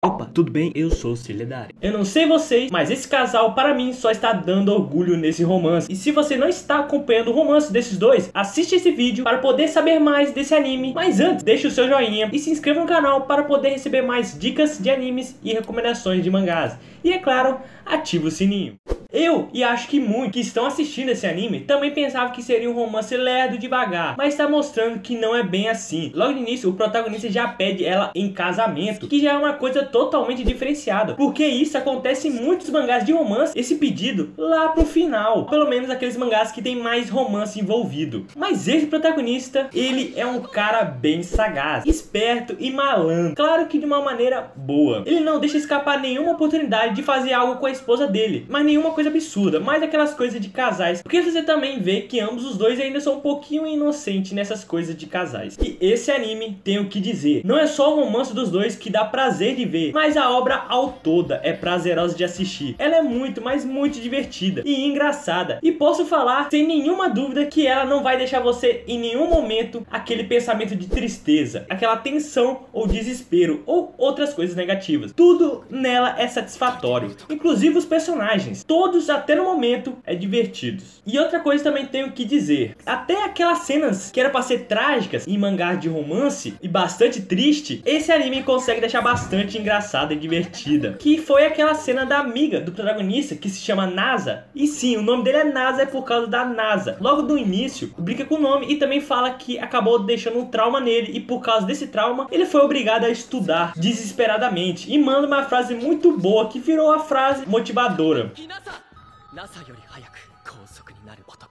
Opa, tudo bem? Eu sou o Celedari. Eu não sei vocês, mas esse casal para mim só está dando orgulho nesse romance. E se você não está acompanhando o romance desses dois, assiste esse vídeo para poder saber mais desse anime. Mas antes, deixe o seu joinha e se inscreva no canal para poder receber mais dicas de animes e recomendações de mangás. E é claro, ative o sininho. Eu, e acho que muitos que estão assistindo esse anime, também pensavam que seria um romance lerdo devagar, mas está mostrando que não é bem assim. Logo no início, o protagonista já pede ela em casamento, que já é uma coisa totalmente diferenciada, porque isso acontece em muitos mangás de romance, esse pedido lá pro final, pelo menos aqueles mangás que tem mais romance envolvido. Mas esse protagonista, ele é um cara bem sagaz, esperto e malandro, claro que de uma maneira boa. Ele não deixa escapar nenhuma oportunidade de fazer algo com a esposa dele, mas nenhuma coisa absurda, mais aquelas coisas de casais, porque você também vê que ambos os dois ainda são um pouquinho inocentes nessas coisas de casais. E esse anime tem o que dizer, não é só o romance dos dois que dá prazer de ver, mas a obra ao toda é prazerosa de assistir. Ela é muito, mas muito divertida e engraçada, e posso falar sem nenhuma dúvida que ela não vai deixar você em nenhum momento aquele pensamento de tristeza, aquela tensão ou desespero ou outras coisas negativas. Tudo nela é satisfatório, inclusive os personagens, todos até no momento é divertidos. E outra coisa também tenho que dizer, até aquelas cenas que era para ser trágicas em mangá de romance e bastante triste, esse anime consegue deixar bastante engraçada e divertida, que foi aquela cena da amiga do protagonista que se chama Nasa. E sim, o nome dele é Nasa, é por causa da NASA. Logo do início brinca com o nome e também fala que acabou deixando um trauma nele, e por causa desse trauma ele foi obrigado a estudar desesperadamente, e manda uma frase muito boa que virou a frase motivadora.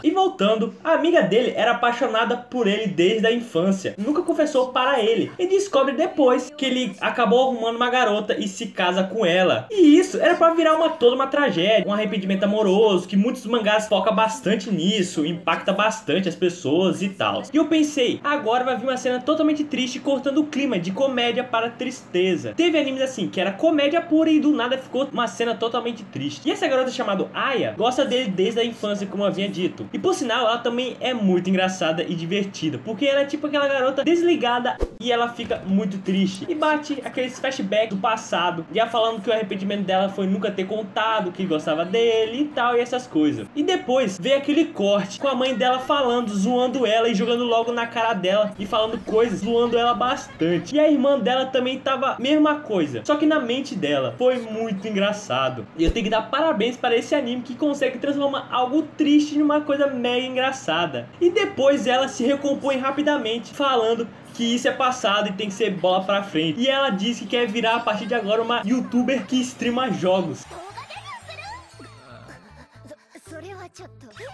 E voltando, a amiga dele era apaixonada por ele desde a infância, nunca confessou para ele, e descobre depois que ele acabou arrumando uma garota e se casa com ela. E isso era para virar toda uma tragédia, um arrependimento amoroso, que muitos mangás focam bastante nisso, impacta bastante as pessoas e tal. E eu pensei, agora vai vir uma cena totalmente triste, cortando o clima de comédia para tristeza. Teve animes assim, que era comédia pura e do nada ficou uma cena totalmente triste. E essa garota chamada Aya gosta dele desde a infância, como eu havia dito. E por sinal, ela também é muito engraçada e divertida, porque ela é tipo aquela garota desligada e ela fica muito triste. E bate aqueles flashbacks do passado, já falando que o arrependimento dela foi nunca ter contado que gostava dele e tal, e essas coisas. E depois vem aquele corte com a mãe dela falando, zoando ela e jogando logo na cara dela e falando coisas, zoando ela bastante. E a irmã dela também tava mesma coisa, só que na mente dela. Foi muito engraçado. E eu tenho que dar parabéns para esse anime que consegue transformar algo triste numa coisa mega engraçada. E depois ela se recompõe rapidamente, falando que isso é passado e tem que ser bola pra frente. E ela diz que quer virar a partir de agora uma youtuber que streama jogos.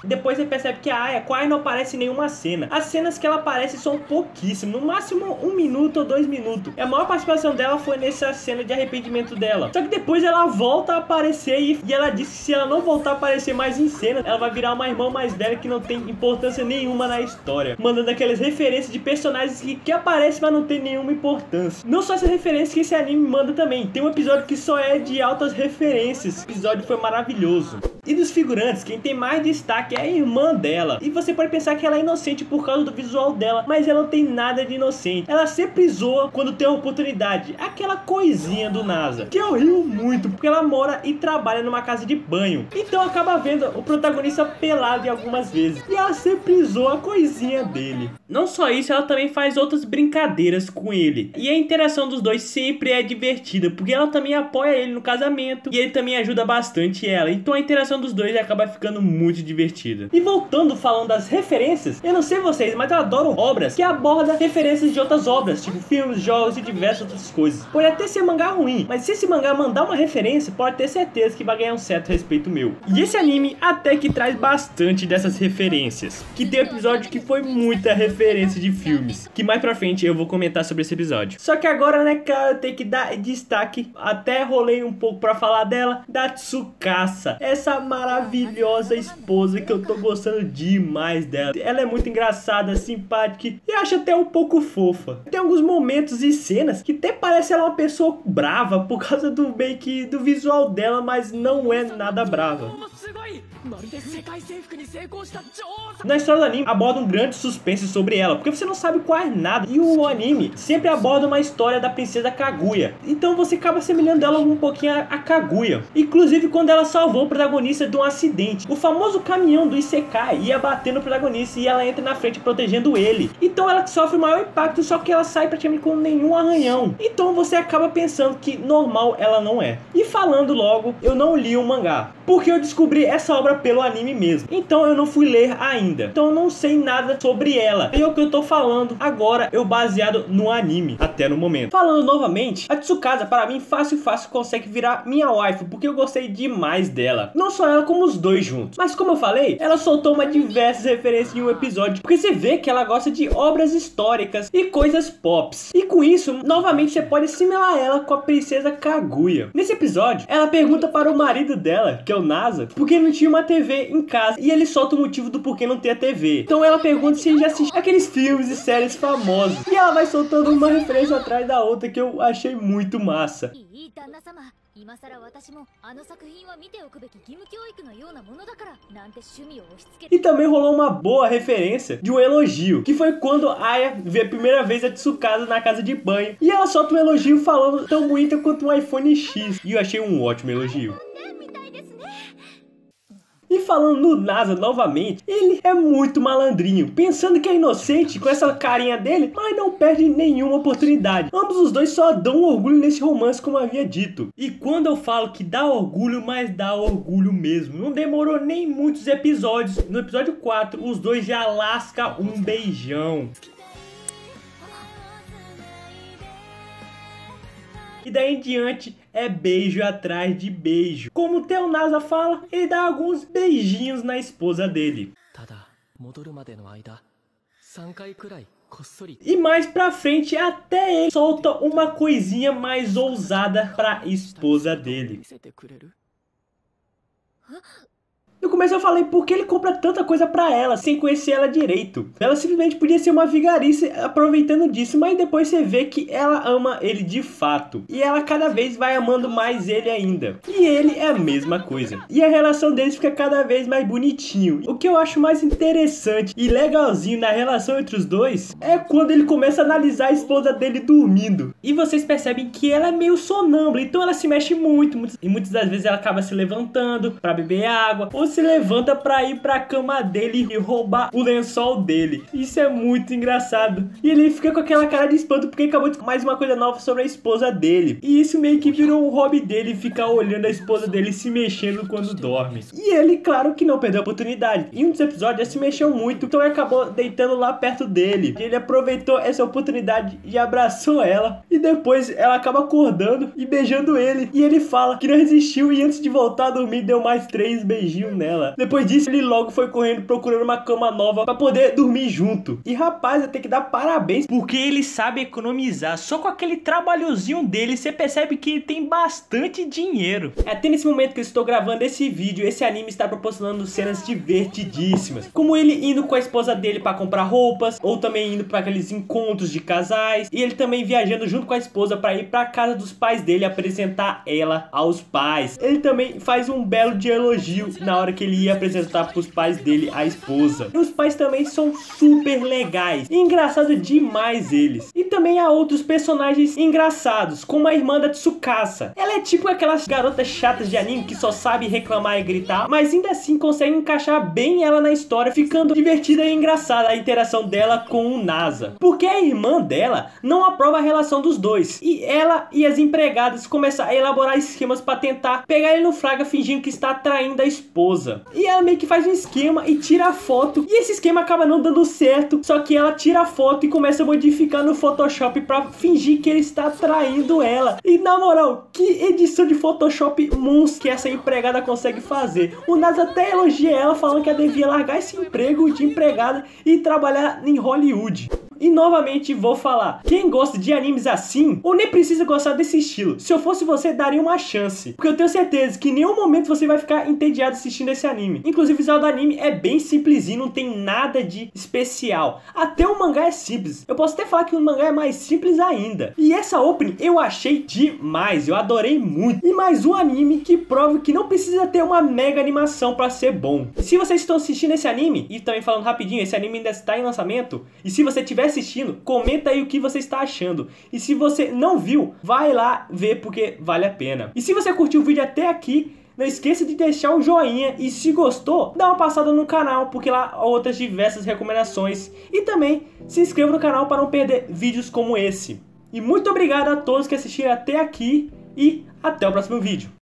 Depois você percebe que a Aya quase não aparece em nenhuma cena. As cenas que ela aparece são pouquíssimas, no máximo 1 minuto ou 2 minutos. E a maior participação dela foi nessa cena de arrependimento dela. Só que depois ela volta a aparecer e ela disse que se ela não voltar a aparecer mais em cena, ela vai virar uma irmã mais velha que não tem importância nenhuma na história, mandando aquelas referências de personagens que aparecem, mas não tem nenhuma importância. Não só essa referência que esse anime manda também, tem um episódio que só é de altas referências. Esse episódio foi maravilhoso. E dos figurantes, quem tem mais destaque é a irmã dela. E você pode pensar que ela é inocente por causa do visual dela, mas ela não tem nada de inocente. Ela sempre zoa quando tem uma oportunidade. Aquela coisinha do NASA, que eu rio muito, porque ela mora e trabalha numa casa de banho, então acaba vendo o protagonista pelado em algumas vezes, e ela sempre zoa a coisinha dele. Não só isso, ela também faz outras brincadeiras com ele. E a interação dos dois sempre é divertida, porque ela também apoia ele no casamento, e ele também ajuda bastante ela. Então a interação dos dois acaba ficando muito divertida. E voltando, falando das referências, eu não sei vocês, mas eu adoro obras que abordam referências de outras obras, tipo filmes, jogos e diversas outras coisas. Pode até ser mangá ruim, mas se esse mangá mandar uma referência, pode ter certeza que vai ganhar um certo respeito meu. E esse anime até que traz bastante dessas referências, que tem um episódio que foi muita referência de filmes, que mais pra frente eu vou comentar sobre esse episódio. Só que agora, né, cara, eu tenho que dar destaque, até rolei um pouco pra falar dela, da Tsukasa, essa maravilhosa esposa que eu tô gostando demais dela. Ela é muito engraçada, simpática e acho até um pouco fofa. Tem alguns momentos e cenas que até parece ela uma pessoa brava por causa do meio que do visual dela, mas não é nada brava. Na história do anime aborda um grande suspense sobre ela, porque você não sabe quase nada. E o anime sempre aborda uma história da princesa Kaguya, então você acaba assemelhando ela um pouquinho a Kaguya. Inclusive quando ela salvou o protagonista de um acidente, o famoso caminhão do Isekai ia bater no protagonista e ela entra na frente protegendo ele. Então ela sofre o maior impacto, só que ela sai praticamente com nenhum arranhão. Então você acaba pensando que normal ela não é. E falando logo, eu não li o mangá, porque eu descobri essa obra pelo anime mesmo. Então eu não fui ler ainda. Então eu não sei nada sobre ela. E é o que eu tô falando agora, eu baseado no anime, até no momento. Falando novamente, a Tsukasa para mim fácil consegue virar minha waifu, porque eu gostei demais dela. Não só ela, como os dois juntos. Mas como eu falei, ela soltou uma diversas referências em um episódio, porque você vê que ela gosta de obras históricas e coisas pops. E com isso, novamente você pode assimilar ela com a princesa Kaguya. Nesse episódio, ela pergunta para o marido dela, que é o Nasa, porque não tinha uma TV em casa, e ele solta o motivo do porquê não ter a TV. Então ela pergunta se ele já assistiu aqueles filmes e séries famosos, e ela vai soltando uma referência atrás da outra que eu achei muito massa. E também rolou uma boa referência de um elogio, que foi quando Aya vê a primeira vez a Tsukasa na casa de banho, e ela solta um elogio falando tão bonita quanto um iPhone X, e eu achei um ótimo elogio. E falando no Nasa novamente, ele é muito malandrinho, pensando que é inocente com essa carinha dele, mas não perde nenhuma oportunidade. Ambos os dois só dão orgulho nesse romance, como havia dito. E quando eu falo que dá orgulho, mas dá orgulho mesmo. Não demorou nem muitos episódios. No episódio 4, os dois já lascam um beijão. E daí em diante é beijo atrás de beijo. Como o Theo Nasa fala, ele dá alguns beijinhos na esposa dele. E mais pra frente até ele solta uma coisinha mais ousada pra esposa dele. No começo eu falei por que ele compra tanta coisa pra ela, sem conhecer ela direito. Ela simplesmente podia ser uma vigarice aproveitando disso, mas depois você vê que ela ama ele de fato. E ela cada vez vai amando mais ele ainda. E ele é a mesma coisa. E a relação deles fica cada vez mais bonitinho. O que eu acho mais interessante e legalzinho na relação entre os dois é quando ele começa a analisar a esposa dele dormindo. E vocês percebem que ela é meio sonâmbula, então ela se mexe muito. E muitas das vezes ela acaba se levantando pra beber água, ou se levanta pra ir pra cama dele e roubar o lençol dele. Isso é muito engraçado. E ele fica com aquela cara de espanto porque acabou de mais uma coisa nova sobre a esposa dele. E isso meio que virou um hobby dele, ficar olhando a esposa dele se mexendo quando dorme. E ele, claro que não perdeu a oportunidade. Em um dos episódios ele se mexeu muito, então ele acabou deitando lá perto dele. Ele aproveitou essa oportunidade e abraçou ela. E depois ela acaba acordando e beijando ele. E ele fala que não resistiu e antes de voltar a dormir deu mais 3 beijinhos nela. Depois disso ele logo foi correndo procurando uma cama nova pra poder dormir junto. E rapaz, eu tenho que dar parabéns, porque ele sabe economizar. Só com aquele trabalhozinho dele você percebe que ele tem bastante dinheiro. Até nesse momento que eu estou gravando esse vídeo, esse anime está proporcionando cenas divertidíssimas, como ele indo com a esposa dele pra comprar roupas, ou também indo pra aqueles encontros de casais, e ele também viajando junto com a esposa pra ir pra casa dos pais dele apresentar ela aos pais. Ele também faz um belo de elogio na hora que ele ia apresentar pros pais dele a esposa. E os pais também são super legais e engraçado demais eles. E também há outros personagens engraçados, como a irmã da Tsukasa. Ela é tipo aquelas garotas chatas de anime que só sabe reclamar e gritar, mas ainda assim consegue encaixar bem ela na história, ficando divertida e engraçada a interação dela com o Nasa. Porque a irmã dela não aprova a relação dos dois, e ela e as empregadas começam a elaborar esquemas para tentar pegar ele no flagra fingindo que está traindo a esposa. E ela meio que faz um esquema e tira a foto, e esse esquema acaba não dando certo, só que ela tira a foto e começa a modificar no Photoshop pra fingir que ele está traindo ela. E na moral, que edição de Photoshop monstro que essa empregada consegue fazer. O Nasa até elogia ela, falando que ela devia largar esse emprego de empregada e trabalhar em Hollywood. E novamente vou falar, quem gosta de animes assim, ou nem precisa gostar desse estilo, se eu fosse você, daria uma chance, porque eu tenho certeza que em nenhum momento você vai ficar entediado assistindo esse anime. Inclusive o visual do anime é bem simplesinho, não tem nada de especial. Até o mangá é simples, eu posso até falar que o mangá é mais simples ainda. E essa opening eu achei demais, eu adorei muito. E mais um anime que prova que não precisa ter uma mega animação para ser bom. Se vocês estão assistindo esse anime, e também falando rapidinho, esse anime ainda está em lançamento, e se você estiver assistindo, comenta aí o que você está achando. E se você não viu, vai lá ver porque vale a pena. E se você curtiu o vídeo até aqui, não esqueça de deixar o joinha e se gostou, dá uma passada no canal, porque lá há outras diversas recomendações. E também se inscreva no canal para não perder vídeos como esse. E muito obrigado a todos que assistiram até aqui e até o próximo vídeo.